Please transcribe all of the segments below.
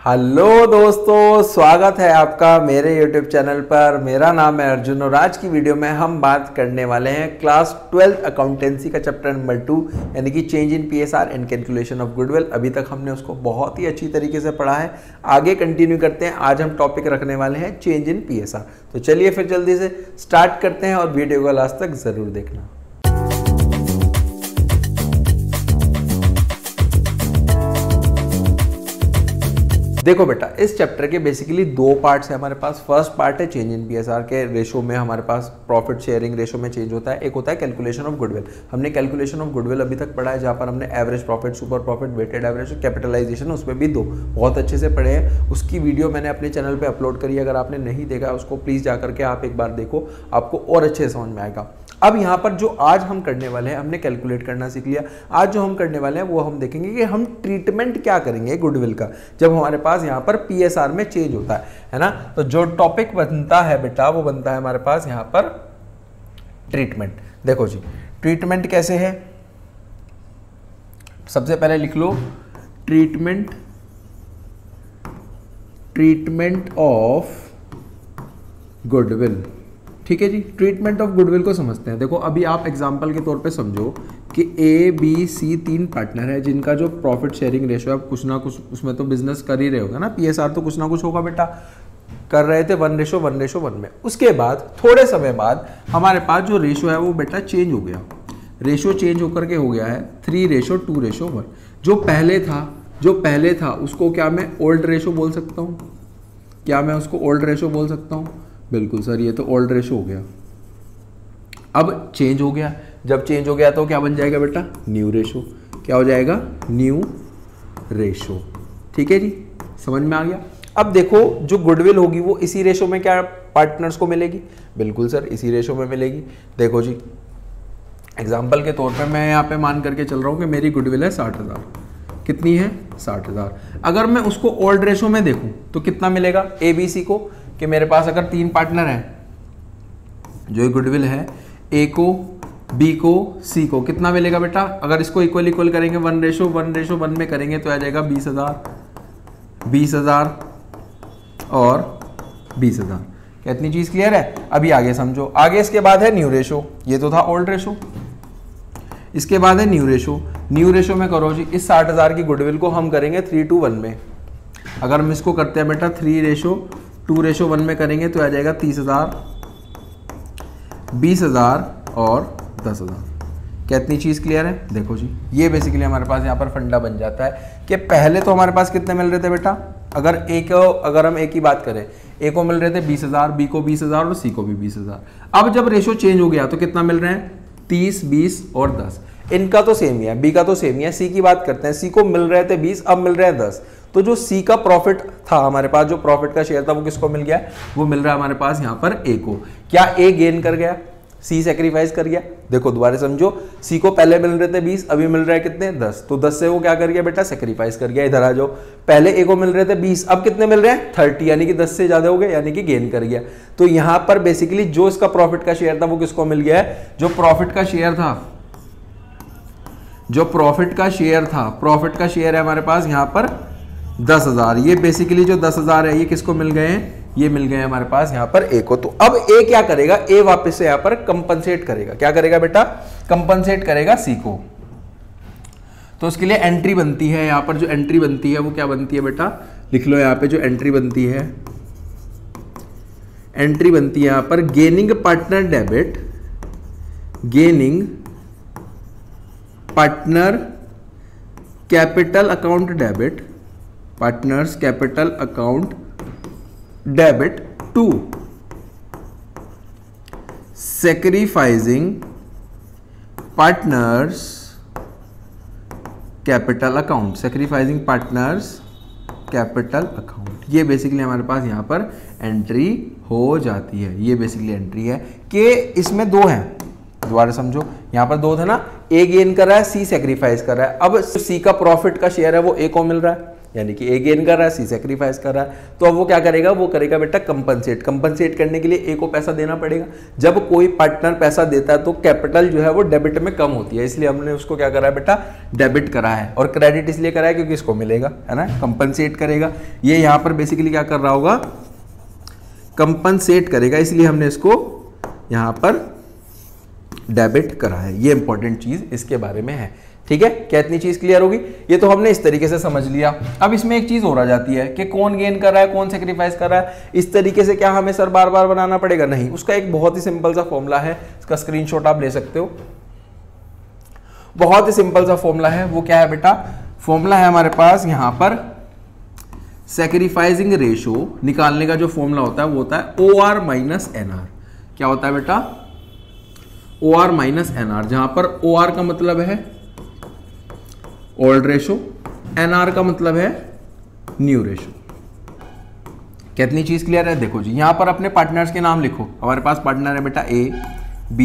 Hello दोस्तों, स्वागत है आपका मेरे YouTube चैनल पर। मेरा नाम है अर्जुन और आज की वीडियो में हम बात करने वाले हैं क्लास 12 अकाउंटेंसी का चैप्टर नंबर 2 यानी कि change in PSR and calculation of goodwill. अभी तक हमने उसको बहुत ही अच्छी तरीके से पढ़ा है। आगे कंटिन्यू करते हैं। आज हम टॉपिक रखने वाले हैं चेंज इन पीएसआर। तो चलिए फिर जल्दी से स्टार्ट करते हैं और वीडियो को लास्ट तक जरूर देखना। देखो बेटा, इस चैप्टर के बेसिकली दो पार्ट्स हैं हमारे पास। फर्स्ट पार्ट है चेंज इन पीएसआर के रेशो में हमारे पास प्रॉफिट शेयरिंग रेशो में चेंज होता है। एक होता है कैलकुलेशन ऑफ गुडविल। हमने कैलकुलेशन ऑफ गुडविल अभी तक पढ़ा है, जहाँ पर हमने average profit, super profit, weighted average, capitalisation, उसमें भी दो बहुत अच्छे से पढ़े हैं। उसकी वीडियो मैंने अपने चैनल पर अपलोड करी है। अगर आपने नहीं देखा उसको प्लीज़ जा करके आप एक बार देखो, आपको और अच्छे से समझ में आएगा। अब यहाँ पर जो आज हम करने वाले हैं, हमने कैलकुलेट करना सीख लिया। आज जो हम करने वाले हैं वो हम देखेंगे कि हम ट्रीटमेंट क्या करेंगे गुडविल का जब हमारे पास यहाँ पर पीएसआर में चेंज होता है ना। तो जो टॉपिक बनता है बेटा वो बनता है हमारे पास यहाँ पर ट्रीटमेंट। देखो जी, ट्रीटमेंट कैसे है, सबसे पहले लिख लो ट्रीटमेंट ऑफ गुडविल। ठीक है जी, ट्रीटमेंट ऑफ गुडविल को समझते हैं। देखो अभी आप एग्जांपल के तौर पे समझो कि ए बी सी तीन पार्टनर है जिनका जो प्रॉफिट शेयरिंग रेशो है, आप कुछ ना कुछ उसमें तो बिजनेस कर ही रहे होगा ना। पीएसआर तो कुछ ना कुछ होगा बेटा। कर रहे थे 1:1:1 में। उसके बाद थोड़े समय बाद हमारे पास जो रेशो है वो बेटा चेंज हो गया। रेशो चेंज होकर के हो गया है 3:2:1। जो पहले था उसको क्या मैं ओल्ड रेशो बोल सकता हूँ? क्या मैं उसको ओल्ड रेशो बोल सकता हूँ? बिल्कुल सर, ये तो ओल्ड रेशो हो गया। अब चेंज हो गया। जब चेंज हो गया तो क्या बन जाएगा बेटा? New ratio. क्या हो जाएगा? New ratio. ठीक है जी, समझ में आ गया। अब देखो जो गुडविल होगी वो इसी रेशो में क्या पार्टनर्स को मिलेगी? बिल्कुल सर, इसी रेशो में मिलेगी। देखो जी, एग्जाम्पल के तौर पे मैं यहाँ पे मान करके चल रहा हूँ कि मेरी गुडविल है 60,000। कितनी है? 60,000। अगर मैं उसको ओल्ड रेशो में देखूँ तो कितना मिलेगा ए बी सी को? कि मेरे पास अगर तीन पार्टनर हैं, जो गुडविल है ए को, बी को, सी को, कितना मिलेगा बेटा? अगर इसको इक्वल करेंगे 1:1:1 में करेंगे तो आ जाएगा 20,000 और 20,000। क्या इतनी चीज क्लियर है? अभी आगे समझो। आगे इसके बाद है न्यू रेशो। ये तो था ओल्ड रेशो। इसके बाद है न्यू रेशो। न्यू रेशो में करो जी, इस 60,000 की गुडविल को हम करेंगे 3:1 में। अगर हम इसको करते हैं बेटा 3:2:1 में करेंगे तो आ जाएगा 30,000, 20,000 और 10,000। क्या इतनी चीज़ क्लियर है? देखो जी, ये बेसिकली हमारे पास यहाँ पर फंडा बन जाता है कि पहले तो हमारे पास कितने मिल रहे थे बेटा? अगर हम ए की बात करें, ए को मिल रहे थे 20,000, बी को 20,000 और सी को भी 20,000। अब जब रेशो चेंज हो गया तो कितना मिल रहे हैं? 30, 20 और 10। इनका तो सेम ही है, बी का तो सेम ही है। सी की बात करते हैं, सी को मिल रहे थे 20, अब मिल रहे हैं 10। तो जो सी का प्रॉफिट था हमारे पास, जो प्रॉफिट का शेयर था वो किसको मिल गया? वो मिल रहा है हमारे पास यहाँ पर ए को। क्या ए गेन कर गया? सी सेक्रीफाइस कर गया। देखो दोबारा समझो, सी को पहले मिल रहे थे 20, अभी मिल रहा है कितने? 10। तो 10 से वो क्या कर गया बेटा? सेक्रीफाइस कर गया। इधर आ जाओ, पहले ए को मिल रहे थे 20, अब कितने मिल रहे हैं? 30, यानी कि 10 से ज्यादा हो गए, यानी कि गेन कर गया। तो यहाँ पर बेसिकली जो इसका प्रॉफिट का शेयर था वो किसको मिल गया है? जो प्रॉफिट का शेयर है हमारे पास यहाँ पर 10,000। ये बेसिकली जो 10,000 है ये किसको मिल गए हैं? ये मिल गए हमारे पास यहाँ पर ए को। तो अब ए क्या करेगा? ए वापस से यहाँ पर कंपनसेट करेगा। क्या करेगा बेटा? कंपनसेट करेगा सी को। तो उसके लिए एंट्री बनती है यहाँ पर। जो एंट्री बनती है वो क्या बनती है बेटा? लिख लो यहाँ पे। जो एंट्री बनती है यहाँ पर gaining partner debit, gaining partner capital account debit, partners capital account debit to sacrificing partners capital account, sacrificing partners capital account. ये बेसिकली हमारे पास यहाँ पर एंट्री हो जाती है। ये बेसिकली एंट्री है कि इसमें दो हैं। दोबारा समझो, यहाँ पर दो थे ना, ए गेन कर रहा है, सी सेक्रीफाइस कर रहा है। अब सी का प्रॉफिट का शेयर है वो ए को मिल रहा है, यानी कि ए गेन कर रहा है, सी सेक्रीफाइस कर रहा है। तो अब वो क्या करेगा, वो करेगा बेटा कंपनसेट। कंपनसेट करने के लिए ए को पैसा देना पड़ेगा। जब कोई पार्टनर पैसा देता है तो कैपिटल जो है वो डेबिट में कम होती है, इसलिए हमने उसको क्या करा है बेटा, डेबिट करा है। और क्रेडिट इसलिए करा है क्योंकि इसको मिलेगा, है ना, कंपनसेट करेगा। ये यहाँ पर बेसिकली क्या कर रहा होगा, कंपनसेट करेगा, इसलिए हमने इसको यहाँ पर डेबिट करा है। ये इंपॉर्टेंट चीज इसके बारे में है, ठीक है। क्या इतनी चीज क्लियर होगी? ये तो हमने इस तरीके से समझ लिया। अब इसमें एक चीज और आ जाती है कि कौन गेन कर रहा है, कौन सेक्रीफाइस कर रहा है। इस तरीके से क्या हमें सर बार बार बनाना पड़ेगा? नहीं, उसका एक बहुत ही सिंपल सा फॉर्मूला है, इसका स्क्रीनशॉट आप ले सकते हो। बहुत ही सिंपल सा फॉर्मूला है। वो क्या है बेटा? फॉर्मूला है हमारे पास यहाँ पर सैक्रिफाइसिंग रेशो निकालने का जो फॉर्मूला होता है वो होता है OR माइनस NR। क्या होता है बेटा? OR माइनस NR, जहां पर OR का मतलब है ओल्ड रेशो, NR का मतलब है न्यू रेशो। कितनी चीज क्लियर है? देखो जी, यहां पर अपने पार्टनर्स के नाम लिखो। हमारे पास पार्टनर है बेटा A, B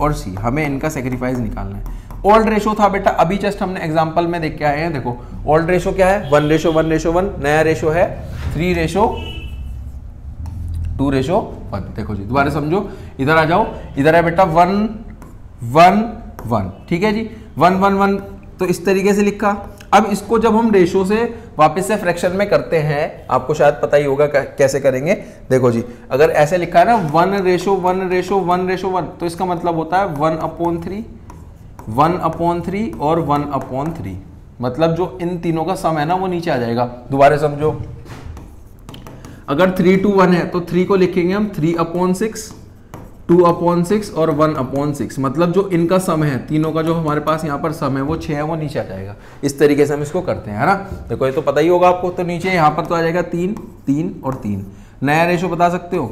और C, हमें इनका सेक्रीफाइस निकालना है। ओल्ड रेशो था बेटा, अभी जस्ट हमने एग्जांपल में देख के आए हैं। देखो ओल्ड रेशो क्या है? 1:1:1। नया रेशो है 3:2:1। देखो जी, दोबारा समझो, इधर आ जाओ। इधर है बेटा 1:1:1, ठीक है जी, 1:1:1। तो इस तरीके से लिखा। अब इसको जब हम रेशो से वापस से फ्रैक्शन में करते हैं, आपको शायद पता ही होगा कैसे करेंगे। देखो जी, अगर ऐसे लिखा है ना 1:1:1:1, तो इसका मतलब होता है 1/3, 1/3 और 1/3। मतलब जो इन तीनों का सम है ना वो नीचे आ जाएगा। दोबारा समझो, अगर 3:1 है तो 3 को लिखेंगे हम 3/6, 2/6 और 1/6। मतलब जो इनका सम है, तीनों का जो हमारे पास यहाँ पर सम है वो 6 है, वो नीचे आ जाएगा। इस तरीके से हम इसको करते हैं, है ना। देखो ये तो पता ही होगा आपको। तो नीचे यहाँ पर तो आ जाएगा 3, 3 और 3। नया रेशो बता सकते हो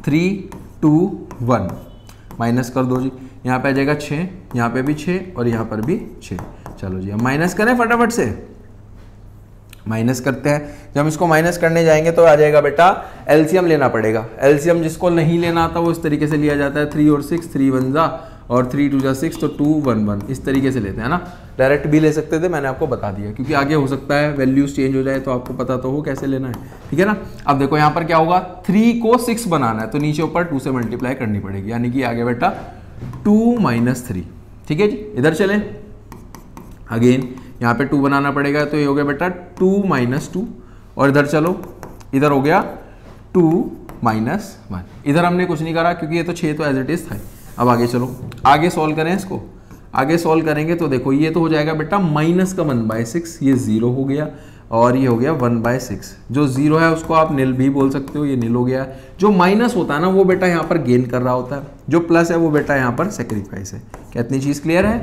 3:2:1। माइनस कर दो जी, यहाँ पे आ जाएगा 6, यहाँ पे भी 6 और यहाँ पर भी 6। चलो जी, हम माइनस करें फटाफट से। माइनस करते हैं। जब हम इसको माइनस करने जाएंगे तो आ जाएगा बेटा एलसीएम लेना पड़ेगा। एलसीएम जिसको नहीं लेना आता वो इस तरीके से लिया जाता है, 3 और 6, 3 1 जा और 3 2 जा 6, तो 2 1 1 इस तरीके से लेते हैं ना। डायरेक्ट भी ले सकते थे, मैंने आपको बता दिया क्योंकि आगे हो सकता है वैल्यूज चेंज हो जाए, तो आपको पता तो हो कैसे लेना है, ठीक है ना। अब देखो यहाँ पर क्या होगा, 3 को 6 बनाना है तो नीचे ऊपर 2 से मल्टीप्लाई करनी पड़ेगी, यानी कि आगे बेटा 2 - 3, ठीक है जी। इधर चलें, अगेन यहाँ पे 2 बनाना पड़ेगा, तो ये हो गया बेटा 2 - 2। और इधर चलो, इधर हो गया 2 - 1। इधर हमने कुछ नहीं करा क्योंकि ये तो 6 तो एज इट इज था। अब आगे चलो, आगे सॉल्व करें इसको। आगे सॉल्व करेंगे तो देखो ये तो हो जाएगा बेटा माइनस का 1/6, ये 0 हो गया और ये हो गया 1/6। जो 0 है उसको आप नील भी बोल सकते हो, ये नील हो गया। जो माइनस होता है ना वो बेटा यहाँ पर गेन कर रहा होता है, जो प्लस है वो बेटा यहाँ पर सेक्रीफाइस है। कितनी चीज क्लियर है?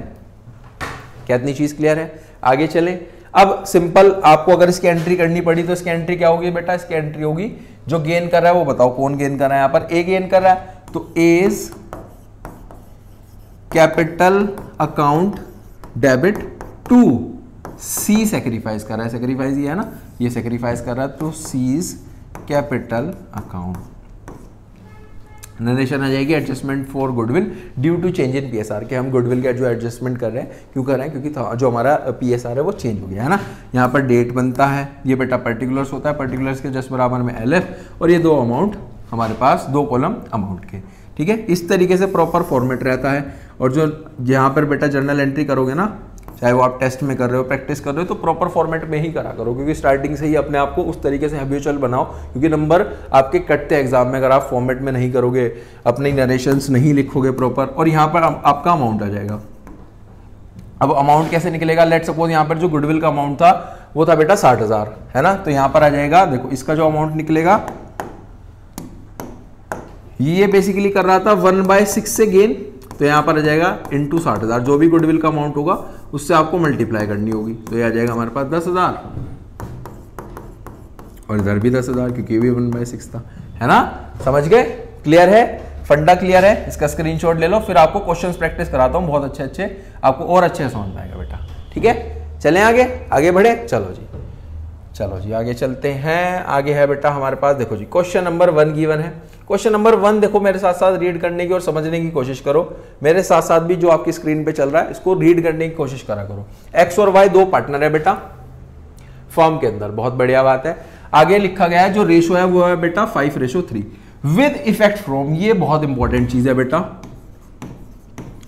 कितनी चीज क्लियर है? आगे चले। अब सिंपल आपको अगर इसकी एंट्री करनी पड़ी तो इसकी एंट्री क्या होगी बेटा? इसकी एंट्री होगी जो गेन कर रहा है वो बताओ कौन गेन कर रहा है। यहाँ पर ए गेन कर रहा है तो as capital account debit to C sacrifice कर रहा है। सेक्रीफाइस ये है ना, ये सेक्रीफाइस कर रहा है तो सीज कैपिटल अकाउंट। नरेशन आ जाएगी adjustment for goodwill due to change in PSR, के हम गुडविल का जो एडजस्टमेंट कर रहे हैं, क्यों कर रहे हैं? क्योंकि जो हमारा पीएसआर है वो चेंज हो गया है ना। यहाँ पर डेट बनता है, ये बेटा पर्टिकुलर्स होता है, पर्टिकुलर्स के जस्ट बराबर में एलएफ, और ये 2 अमाउंट हमारे पास, 2 कॉलम अमाउंट के, ठीक है। इस तरीके से प्रॉपर फॉर्मेट रहता है। और जो यहाँ पर बेटा जर्नल एंट्री करोगे ना, चाहे वो आप टेस्ट में कर रहे हो, प्रैक्टिस कर रहे हो, तो प्रॉपर फॉर्मेट में ही करा करो, क्योंकि स्टार्टिंग से ही अपने आप को उस तरीके से हैबिचुअल बनाओ, क्योंकि नंबर आपके कटते एग्जाम में अगर आप फॉर्मेट में नहीं करोगे, अपने नरेशंस नहीं लिखोगे प्रॉपर, और यहाँ पर आपका अमाउंट आ जाएगा। अब अमाउंट कैसे निकलेगा? लेट सपोज यहाँ पर जो गुडविल का अमाउंट था वो था बेटा 60,000, है ना। तो यहाँ पर आ जाएगा, देखो इसका जो अमाउंट निकलेगा, ये बेसिकली कर रहा था 1/6 से गेन, तो यहाँ पर आ जाएगा इंटू 60,000। जो भी गुडविल का अमाउंट होगा उससे आपको मल्टीप्लाई करनी होगी, तो ये आ जाएगा हमारे पास 10,000, और इधर भी 10,000 क्योंकि ये भी 1/6 था, है ना। समझ गए? क्लियर है? फंडा क्लियर है? इसका स्क्रीनशॉट ले लो, फिर आपको क्वेश्चंस प्रैक्टिस कराता हूँ बहुत अच्छे अच्छे, आपको और अच्छे समझ में आएगा बेटा, ठीक है। चलें आगे, आगे बढ़े, चलो जी, चलो जी आगे चलते हैं। आगे है बेटा हमारे पास, देखो जी क्वेश्चन नंबर 1 गिवन है। क्वेश्चन नंबर 1 देखो, मेरे साथ साथ रीड करने की और समझने की कोशिश करो। मेरे साथ साथ भी जो आपकी स्क्रीन पे चल रहा है इसको रीड करने की कोशिश करा करो। एक्स और वाई 2 पार्टनर है बेटा, फर्म के अंदर। बहुत बढ़िया बात है। आगे लिखा गया है जो रेशो है वो है बेटा 5:3 विद इफेक्ट फ्रॉम। ये बहुत इंपॉर्टेंट चीज है बेटा,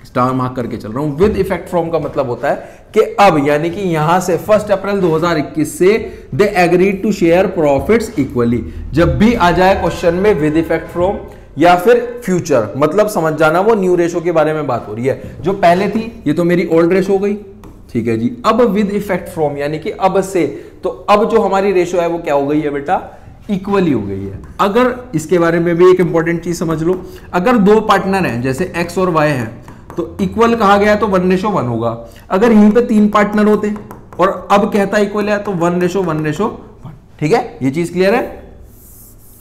स्टार मार्क करके चल रहा हूं। विद इफेक्ट फ्रॉम का मतलब होता है कि अब, यानी कि यहां से 1 अप्रैल 2021 से they agreed to share profits equally. जब भी आ जाए क्वेश्चन में विद इफेक्ट फ्रॉम या फिर फ्यूचर, मतलब समझ जाना वो न्यू रेशो के बारे में बात हो रही है। जो पहले थी ये तो मेरी ओल्ड रेशो हो गई, ठीक है जी। अब विद इफेक्ट फ्रॉम यानी कि अब से, तो अब जो हमारी रेशो है वो क्या हो गई है बेटा, इक्वली हो गई है। अगर इसके बारे में भी एक इंपॉर्टेंट चीज समझ लो, अगर दो पार्टनर हैं जैसे एक्स और वाई है तो इक्वल कहा गया है तो 1:1 होगा। अगर यहीं पे 3 पार्टनर होते और अब कहता इक्वल है तो 1:1:1। ठीक है, ये चीज क्लियर है।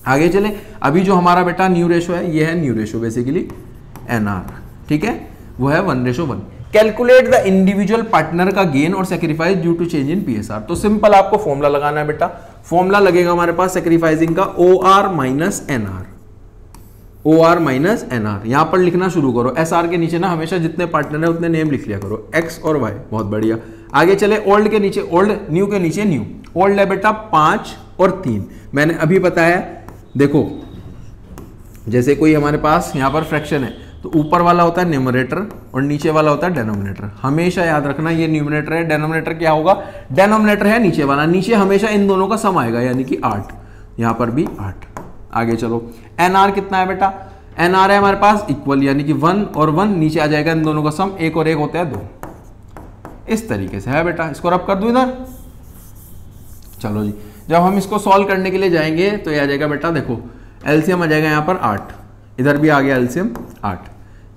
आगे चले, अभी जो हमारा बेटा न्यू रेशो है ये है न्यू रेशो बेसिकली एनआर, ठीक है, वो है 1:1। कैलकुलेट द इंडिविजुअल पार्टनर का गेन और sacrifice due to change in PSR. तो सिंपल आपको फॉर्मूला लगाना है बेटा। फॉर्मूला लगेगा हमारे पास सेक्रीफाइसिंग का OR minus NR, OR minus NR. यहां पर लिखना शुरू करो। एसआर के नीचे ना हमेशा जितने पार्टनर है उतने नेम लिख लिया करो, एक्स और वाई। बहुत बढ़िया। आगे चले, ओल्ड के नीचे ओल्ड, न्यू के नीचे न्यू। ओल्ड है बेटा 5 और 3। मैंने अभी बताया, देखो जैसे कोई हमारे पास यहां पर फ्रैक्शन है तो ऊपर वाला होता है न्यूमरेटर और नीचे वाला होता है डेनोमिनेटर। हमेशा याद रखना ये न्यूमरेटर है, डेनोमिनेटर क्या होगा, डेनोमिनेटर है नीचे वाला, नीचे हमेशा इन दोनों का सम आएगा यानी कि 8, यहां पर भी 8। आगे चलो, एनआर कितना है बेटा, एनआर है हमारे पास इक्वल यानी कि 1 और 1, नीचे आ जाएगा इन दोनों का सम, 1 और 1 होता है 2। इस तरीके से है बेटा। इसको रब कर दूं इधर। चलो जी, जब हम इसको सॉल्व करने के लिए जाएंगे तो ये आ जाएगा बेटा, देखो एलसीएम आ जाएगा यहाँ पर 8, इधर भी आ गया एलसीएम 8,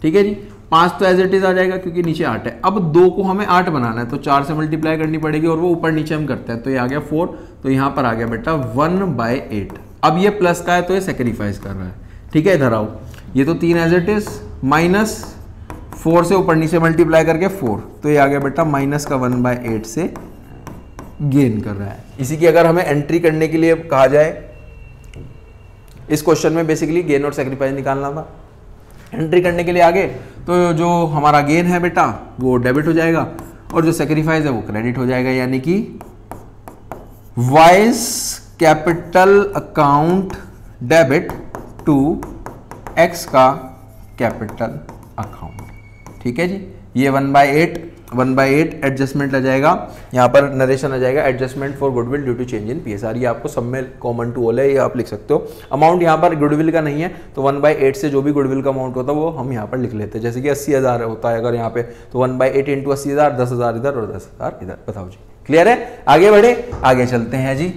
ठीक है जी। 5 तो एज इट इज आ जाएगा क्योंकि नीचे 8 है। अब 2 को हमें 8 बनाना है तो 4 से मल्टीप्लाई करनी पड़ेगी और वो ऊपर नीचे हम करते हैं तो ये आ गया 4, तो यहाँ पर आ गया बेटा 1/8। अब ये प्लस का है तो ये सेक्रीफाइस कर रहा है, ठीक है। इधर आओ, ये तो 3 एज इट इज, माइनस 4 से ऊपर नीचे मल्टीप्लाई करके 4, तो ये आ गया बेटा माइनस का 1/8 से गेन कर रहा है। इसी की अगर हमें एंट्री करने के लिए कहा जाए, इस क्वेश्चन में बेसिकली गेन और सेक्रीफाइस निकालना था। एंट्री करने के लिए आगे तो जो हमारा गेन है बेटा वो डेबिट हो जाएगा और जो सेक्रीफाइस है वो क्रेडिट हो जाएगा, यानी कि Y's capital account debit to X का कैपिटल अकाउंट, ठीक है जी। ये 1/8 एडजस्टमेंट आ जाएगा, यहाँ पर नरेशन आ जाएगा adjustment for goodwill due to change in PSR. ये आपको सब में कॉमन टू ऑल है, ये आप लिख सकते हो। अमाउंट यहाँ पर गुडविल का नहीं है तो 1/8 से जो भी गुडविल का अमाउंट होता है वो हम यहाँ पर लिख लेते हैं। जैसे कि 80,000 होता है अगर यहाँ पे, तो 1/8 इंटू 80,000, 10,000 इधर और 10,000 इधर। बताओ जी, क्लियर है। आगे बढ़े, आगे चलते हैं जी,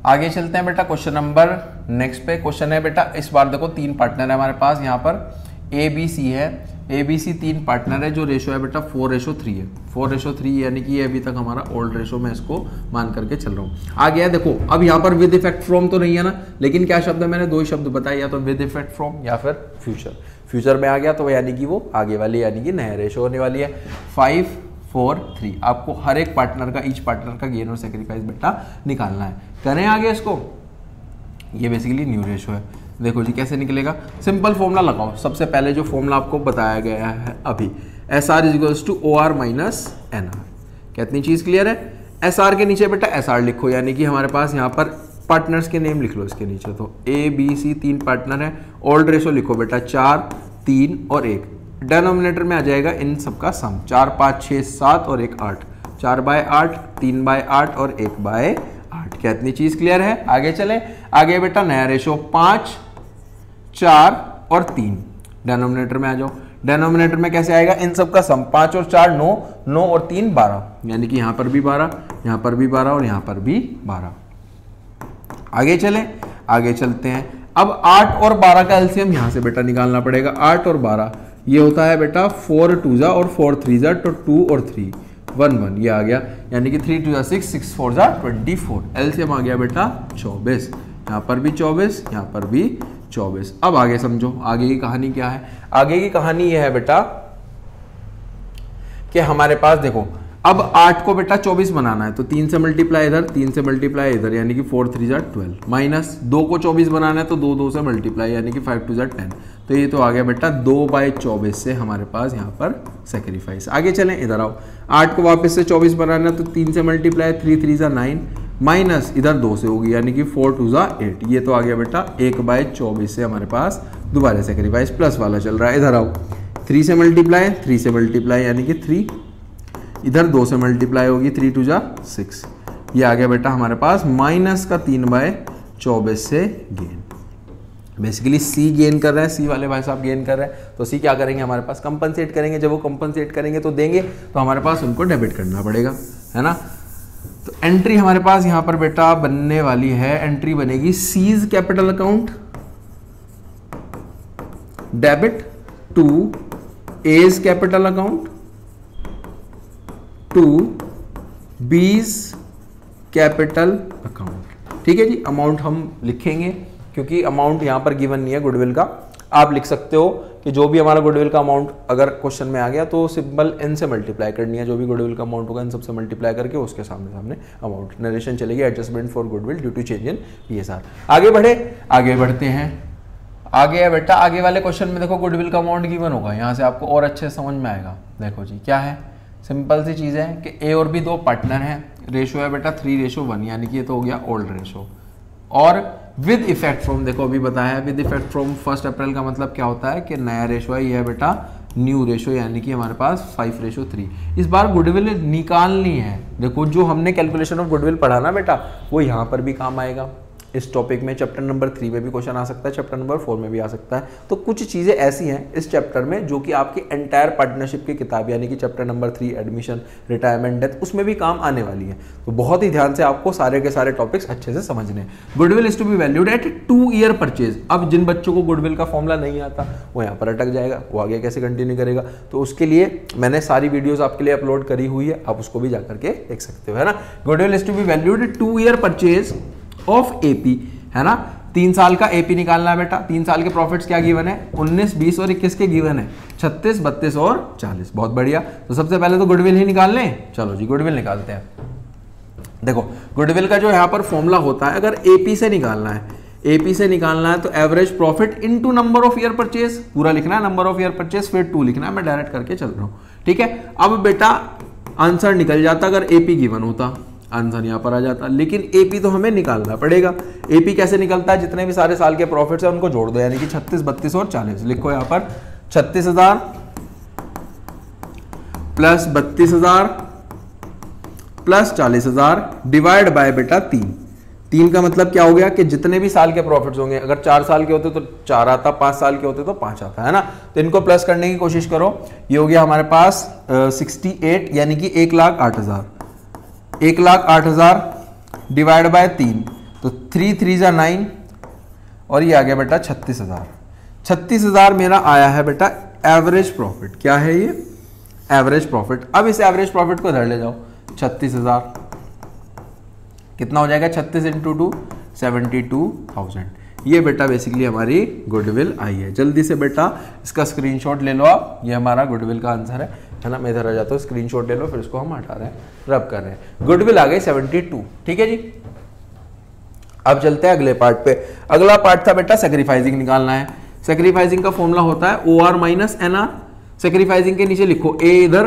आगे चलते हैं बेटा क्वेश्चन नंबर नेक्स्ट पे। क्वेश्चन है बेटा, इस बार देखो 3 पार्टनर है हमारे पास, यहाँ पर ABC है, ABC 3 पार्टनर है। जो रेशो है बेटा 4:3 है, 4:3 यानी कि ये अभी तक हमारा ओल्ड रेशो, मैं इसको मान करके चल रहा हूँ। आ गया देखो, अब यहाँ पर विद इफेक्ट फ्रॉम तो नहीं है ना, लेकिन क्या शब्द है, मैंने 2 ही शब्द बताए, या तो विद इफेक्ट फ्रॉम या फिर फ्यूचर। फ्यूचर में आ गया तो यानी कि वो आगे वाली यानी कि नया रेशो होने वाली है। 5, 4, 3 आपको हर एक पार्टनर का, ईच पार्टनर का गेन और सेक्रीफाइस बेटा निकालना है। करें आगे इसको, ये बेसिकली न्यू रेशो है। देखो जी कैसे निकलेगा, सिंपल फॉर्मूला लगाओ। सबसे पहले जो फॉर्मूला आपको बताया गया है अभी, SR is to OR minus NR। कितनी चीज क्लियर है। SR के नीचे बेटा SR लिखो, यानी कि हमारे पास यहाँ पर पार्टनर्स के नेम लिख लो इसके नीचे। तो ABC 3 पार्टनर है। ओल्ड रेशो लिखो बेटा 4, 3 और 1। डेनोमिनेटर में आ जाएगा इन सबका सम, 4, 5, 6, 7 और 1, 8। 4/8, 3/8 और 1/8। क्या इतनी चीज क्लियर है। आगे चले, आगे बेटा नया रेशो 5, 4 और 3। डेनोमिनेटर में आ जाओ। डेनोमिनेटर में कैसे आएगा, इन सब का सम, 5 और 4 9, 9 और 3 12, यानी कि यहां पर भी 12, यहां पर भी 12 और यहां पर भी 12। आगे चले, आगे चलते हैं। अब 8 और 12 का एलसीएम यहां से बेटा निकालना पड़ेगा। 8 और 12 ये होता है बेटा 4 2 और 4 3 तो 2 और 3 1 1, ये आ गया, यानी कि 3 2 6, 6 4 24। एलसीएम आ गया बेटा 24। यहाँ पर भी 24, यहाँ पर भी 24। अब आगे समझो, आगे की कहानी क्या है। आगे की कहानी यह है बेटा कि हमारे पास देखो, अब 8 को बेटा 24 बनाना है तो 3 से मल्टीप्लाई इधर, 3 से मल्टीप्लाई इधर, यानी कि 4 3 12, माइनस 2 को 24 बनाना है तो 2 से मल्टीप्लाई, यानी कि 5 2 10। तो ये तो आ गया बेटा 2/24 से हमारे पास यहाँ पर सेक्रीफाइस। आगे चलें, इधर आओ, 8 को वापस से 24 बनाना है तो 3 से मल्टीप्लाई, 3 3 9, माइनस इधर 2 से होगी, यानी कि 4 2 8। ये तो आ गया बेटा 1/24 से हमारे पास दोबारा सेक्रीफाइस, प्लस वाला चल रहा है। इधर आओ, 3 से मल्टीप्लाई, 3 से मल्टीप्लाई, यानी कि 3, इधर 2 से मल्टीप्लाई होगी, 3 2 6। ये आ गया बेटा हमारे पास माइनस का 3/24 से गेन। बेसिकली सी गेन कर रहे हैं, सी वाले भाई साहब गेन कर रहे हैं, तो सी क्या करेंगे हमारे पास, कंपनसेट करेंगे। जब वो कंपनसेट करेंगे तो देंगे, तो हमारे पास उनको डेबिट करना पड़ेगा, है ना। तो एंट्री हमारे पास यहाँ पर बेटा बनने वाली है, एंट्री बनेगी C's capital account debit to A's capital account to B's capital account. ठीक है जी, अमाउंट हम लिखेंगे क्योंकि अमाउंट यहां पर गिवन नहीं है गुडविल का। आप लिख सकते हो कि जो भी हमारा गुडविल का अमाउंट अगर क्वेश्चन में आ गया तो सिंपल n से मल्टीप्लाई करनी है, जो भी गुडविल का अमाउंट होगा इन सबसे मल्टीप्लाई करके उसके सामने अमाउंट नरेशन चलेगी, adjustment for goodwill due to change in PSR। आगे बढ़ते हैं। आगे है बेटा, आगे वाले क्वेश्चन में देखो गुडविल का अमाउंट गिवन होगा, यहाँ से आपको और अच्छे समझ में आएगा। देखो जी क्या है, सिंपल सी चीज़ है कि ए और बी दो पार्टनर हैं, रेशो है बेटा 3:1, यानी कि ये तो हो गया ओल्ड रेशो। और विद इफेक्ट फ्रॉम, देखो अभी बताया है, विद इफेक्ट फ्रॉम 1 अप्रैल का मतलब क्या होता है कि नया रेशो है, ये है बेटा न्यू रेशो, यानी कि हमारे पास 5:3। इस बार गुडविल निकालनी है। देखो जो हमने कैलकुलेशन ऑफ गुडविल पढ़ा ना बेटा, वो यहाँ पर भी काम आएगा। इस टॉपिक में चैप्टर नंबर 3 में भी क्वेश्चन आ सकता है, चैप्टर नंबर 4 में भी आ सकता है। तो कुछ चीज़ें ऐसी हैं इस चैप्टर में जो कि आपकी एंटायर पार्टनरशिप की किताब, यानी कि chapter number 3 admission, retirement, death, उसमें भी काम आने वाली है। तो बहुत ही ध्यान से आपको सारे के सारे टॉपिक्स अच्छे से समझने हैं। Goodwill is to be valued at 2 year purchase. अब जिन बच्चों को गुडविल का फॉर्मूला नहीं आता वो यहाँ पर अटक जाएगा, वो आगे कैसे कंटिन्यू करेगा। तो उसके लिए मैंने सारी वीडियोज आपके लिए अपलोड करी हुई है, आप उसको भी जाकर के देख सकते हो, है ना। Goodwill is to be valued at 2 year purchase of AP, है ना। 3 साल का AP निकालना है बेटा। 3 साल के प्रॉफिट्स क्या गिवन है, 19, 20 और 21 के गिवन है, 36, 32 और 40। बहुत बढ़िया। तो सबसे पहले तो गुडविल ही निकाल लें। चलो जी गुडविल निकालते हैं। देखो गुडविल का जो यहाँ पर फॉर्मूला होता है, अगर AP से निकालना है, AP से निकालना है तो average profit into number of year purchase, पूरा लिखना है नंबर ऑफ ईयर परचेज, फिर 2 लिखना है। मैं डायरेक्ट करके चल रहा हूँ, ठीक है। अब बेटा आंसर निकल जाता अगर AP गिवन होता, आंसर यहाँ पर आ जाता, लेकिन AP तो हमें निकालना पड़ेगा। AP कैसे निकलता है, जितने भी सारे साल के प्रॉफिट्स हैं उनको जोड़ दो, यानी कि 36, 32 और 40। लिखो यहाँ पर 36,000 प्लस 32,000 प्लस 40,000 डिवाइड बाय बेटा 3 का मतलब क्या हो गया कि जितने भी साल के प्रॉफिट्स होंगे, अगर 4 साल के होते तो 4 आता, 5 साल के होते तो 5 आता, है ना। तो इनको प्लस करने की कोशिश करो। ये हो गया हमारे पास 68, यानी कि 1,08,000, 1,08,000 डिवाइड बाय 3, तो 3 3 9 और ये आ गया बेटा 36,000। 36,000 मेरा आया है बेटा एवरेज प्रॉफिट। क्या है ये, एवरेज प्रॉफिट। अब इस एवरेज प्रॉफिट को इधर ले जाओ, 36,000 कितना हो जाएगा, 36 × 2 72,000। ये बेटा बेसिकली हमारी गुडविल आई है। जल्दी से बेटा इसका स्क्रीनशॉट ले लो आप, ये हमारा गुडविल का आंसर है ना। मैं इधर आ जाता हूँ, स्क्रीनशॉट ले लो, फिर इसको हम हटा रहे हैं, रब कर रहे हैं। गुडविल आ गई 72, ठीक है जी। अब चलते हैं अगले पार्ट पे। अगला पार्ट था बेटा सेक्रीफाइसिंग निकालना है। सेक्रीफाइसिंग का फॉर्मूला होता है OR माइनस NR। सेक्रीफाइसिंग के नीचे लिखो A इधर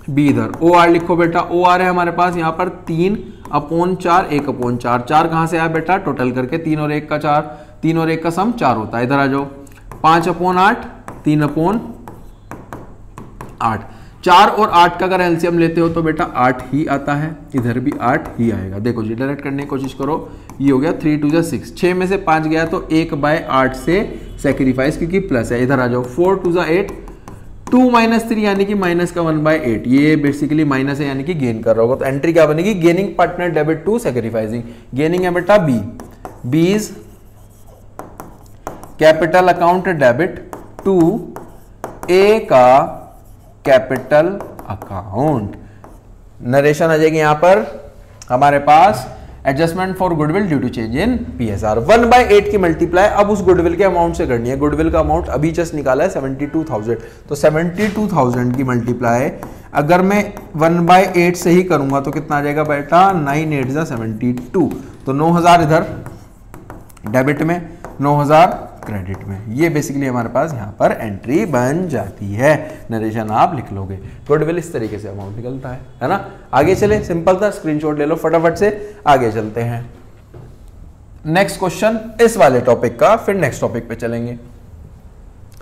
B इधर, OR लिखो बेटा। OR है हमारे पास यहाँ पर 3/4, 1/4। 4 कहाँ से आया बेटा, टोटल करके 3 और 1 का 4, 3 और 1 का सम 4 होता है। इधर आ जाओ, 5/8, 3/8। 4 और 8 का अगर एलसीएम लेते हो तो बेटा 8 ही आता है, इधर भी 8 ही आएगा। देखो जी डायरेक्ट करने की कोशिश करो, ये हो गया 3 2 6, 6 में से 5 गया तो 1/8 से सेक्रीफाइस, क्योंकि प्लस है। इधर आ जाओ, 4 2 8, 2 - 3 यानी कि माइनस का 1/8, ये बेसिकली माइनस है यानी कि गेन कर रहा होगा। तो एंट्री क्या बनेगी, gaining partner debit to sacrificing. Gaining है बेटा B's capital account debit to A का कैपिटल अकाउंट। नरेशन आ जाएगी यहां पर हमारे पास adjustment for goodwill due to change in PSR। 1/8 की मल्टीप्लाई अब उस गुडविल के अमाउंट से करनी है। गुडविल का अमाउंट अभी जस्ट निकाला है 72,000, तो 72,000 की मल्टीप्लाई अगर मैं 1/8 से ही करूंगा तो कितना आ जाएगा बेटा, 9 8 जा 72, तो 9,000 इधर डेबिट में, 9,000 क्रेडिट में। ये बेसिकली हमारे पास यहाँ पर एंट्री बन जाती है। नरेशन आप लिख लोगे, गुडविल इस तरीके से अमाउंट निकलता है ना। आगे चले, सिंपल था, स्क्रीनशॉट ले लो फटाफट से, आगे चलते हैं। नेक्स्ट क्वेश्चन इस वाले टॉपिक का, फिर नेक्स्ट टॉपिक पे चलेंगे।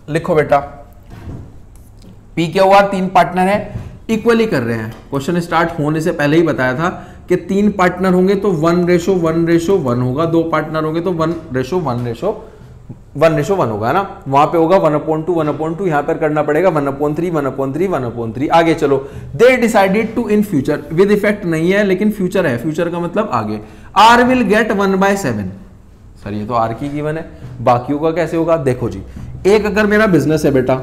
लिखो बेटा, PQR 3 पार्टनर है, इक्वली कर रहे हैं। क्वेश्चन स्टार्ट होने से पहले ही बताया था कि 3 पार्टनर होंगे तो 1:1:1 होगा, 2 पार्टनर होंगे तो 1:1:1 होगा ना। वहां पे होगा 1/2 1/2, यहां पर करना पड़ेगा 1/3 1/3 1/3। आगे चलो, they decided to in future, with effect नहीं है लेकिन फ्यूचर है, फ्यूचर का मतलब आगे। R will get 1/7। सर ये तो R की गिवन है, बाकियों का कैसे होगा? देखो जी, एक अगर मेरा बिजनेस है बेटा,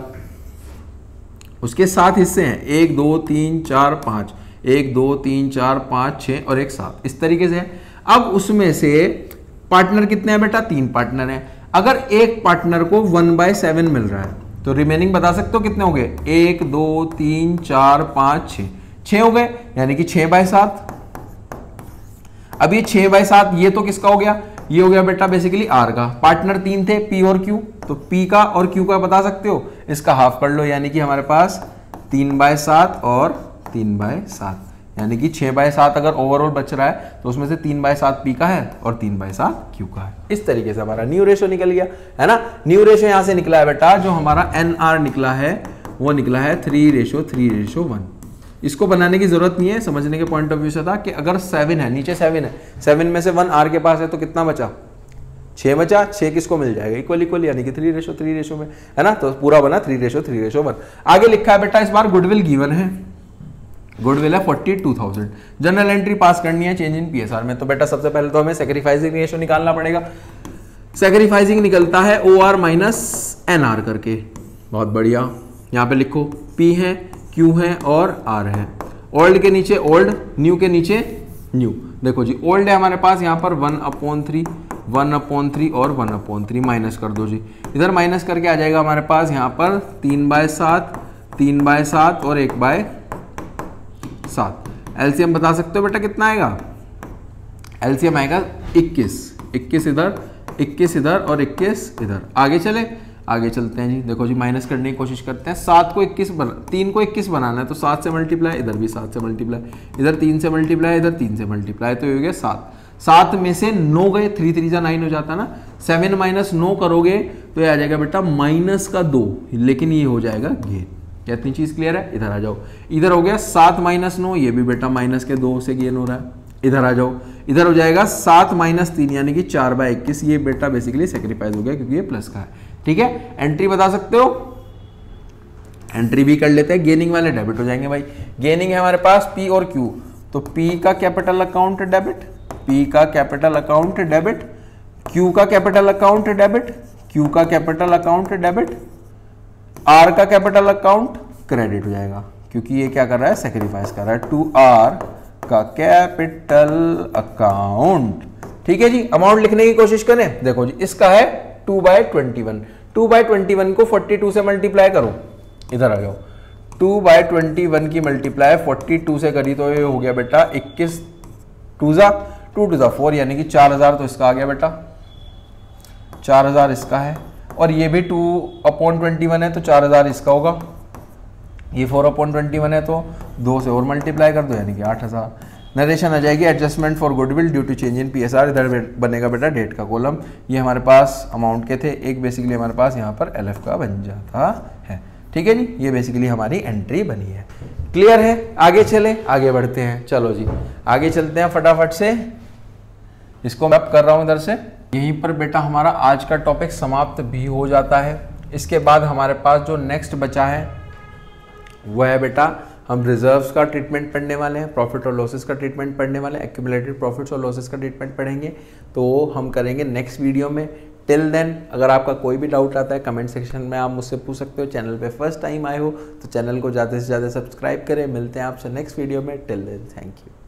उसके 7 हिस्से हैं, 1 2 3 4 5, 1 2 3 4 5 6 और एक 7, इस तरीके से है। अब उसमें से पार्टनर कितने हैं बेटा? 3 पार्टनर हैं। अगर एक पार्टनर को 1/7 मिल रहा है तो रिमेनिंग बता सकते हो कितने हो गए? 1 2 3 4 5 6, 6 हो गए, यानी कि 6/7। अब ये 6/7 ये तो किसका हो गया? ये हो गया बेटा बेसिकली R का। पार्टनर 3 थे, P और Q, तो P का और Q का बता सकते हो, इसका हाफ कर लो, यानी कि हमारे पास 3/7 और 3/7, यानी कि 6/7 अगर ओवरऑल बच रहा है तो उसमें से 3/7 P का है और 3/7 Q का है। इस तरीके से हमारा न्यू रेशो निकल गया है ना। न्यू रेशो यहां से निकला है बेटा, जो हमारा NR निकला है वो निकला है 3:3:1। इसको बनाने की जरूरत नहीं है, समझने के पॉइंट ऑफ व्यू से था कि अगर 7 है, नीचे 7 है, 7 में से 1 R के पास है तो कितना बचा? 6 बचा। 6 किसको मिल जाएगा? इक्वल यानी कि 3:3 में, है ना। तो पूरा बना 3:3:1। आगे लिखा है बेटा, इस बार गुडविल गिवन है, गुडविल है 42,000। जनरल एंट्री पास करनी है चेंज इन PSR में, तो बेटा सबसे पहले तो हमें सैक्रिफाइसिंग रेशियो निकालना पड़ेगा। सैक्रिफाइसिंग निकलता है OR माइनस NR करके। बहुत बढ़िया, यहाँ पे लिखो P है, Q है और R है। ओल्ड के नीचे ओल्ड, न्यू के नीचे न्यू। देखो जी, ओल्ड है हमारे पास यहाँ पर 1/3 1/3 और 1/3, माइनस कर दो जी। इधर माइनस करके आ जाएगा हमारे पास यहाँ पर 3/7 3/7 और 1/7। एलसीएम बता सकते हो बेटा कितना आएगा? एलसीएम आएगा 21 इधर, 21 इधर और 21 इधर। आगे चले, आगे चलते हैं जी। देखो जी, माइनस करने की कोशिश करते हैं। 3 को 21 बनाना है तो 7 से मल्टीप्लाई, इधर भी 7 से मल्टीप्लाई, इधर 3 से मल्टीप्लाई, इधर 3 से मल्टीप्लाई, तो ये हो गया 7। 7 में से 9 गए, 3 3 जा 9 हो जाता ना। 7 - 9 करोगे तो ये आ जाएगा बेटा -2, लेकिन ये हो जाएगा गेन। क्या इतनी चीज क्लियर है? इधर आ जाओ, इधर हो गया 7 - 9, ये भी बेटा -2 से गेन हो रहा है। इधर आ जाओ, इधर हो जाएगा 7 - 3 यानी कि 4/21। ये बेटा बेसिकली सेक्रीफाइस हो गया क्योंकि ये प्लस का है। ठीक है, एंट्री बता सकते हो? एंट्री भी कर लेते हैं, गेनिंग वाले डेबिट हो जाएंगे भाई। गेनिंग है हमारे पास P और Q, तो P का कैपिटल अकाउंट डेबिट, P का कैपिटल अकाउंट डेबिट, Q का कैपिटल अकाउंट डेबिट, Q का कैपिटल अकाउंट डेबिट, R का कैपिटल अकाउंट क्रेडिट हो जाएगा, क्योंकि ये क्या कर रहा है? सेक्रीफाइस कर रहा है। टू R का कैपिटल अकाउंट। ठीक है जी, अमाउंट लिखने की कोशिश करें। देखो जी, इसका है 2/21। 2/21 को 42 से मल्टीप्लाई करो, इधर आ जाओ। 2/21 की मल्टीप्लाई 42 से करी तो ये हो गया बेटा 21 2 2 4, यानी कि 4000। तो इसका आ गया बेटा 4000 इसका है, और ये भी 2/21 है तो 4000 इसका होगा। ये 4/21 है तो 2 से और मल्टीप्लाई कर दो, यानी कि 8000। नरेशन आ जाएगी adjustment for goodwill due to change in PSR। इधर बनेगा बेटा डेट का कॉलम। ये हमारे पास अमाउंट के थे, एक बेसिकली हमारे पास यहाँ पर LF का बन जाता है। ठीक है जी, ये बेसिकली हमारी एंट्री बनी है। क्लियर है? आगे चले, आगे बढ़ते हैं। चलो जी, आगे चलते हैं फटाफट से। इसको मैं कर रहा हूँ इधर से। यहीं पर बेटा हमारा आज का टॉपिक समाप्त भी हो जाता है। इसके बाद हमारे पास जो नेक्स्ट बचा है वो है बेटा, हम रिजर्व्स का ट्रीटमेंट पढ़ने वाले हैं, प्रॉफिट और लॉसेस का ट्रीटमेंट पढ़ने वाले हैं, एक्यूमुलेटेड प्रॉफिट्स और लॉसेस का ट्रीटमेंट पढ़ेंगे। तो हम करेंगे नेक्स्ट वीडियो में। टिल देन अगर आपका कोई भी डाउट आता है कमेंट सेक्शन में आप मुझसे पूछ सकते हो। चैनल पे फर्स्ट टाइम आए हो तो चैनल को ज़्यादा से ज़्यादा सब्सक्राइब करें। मिलते हैं आपसे नेक्स्ट वीडियो में। Till then thank you.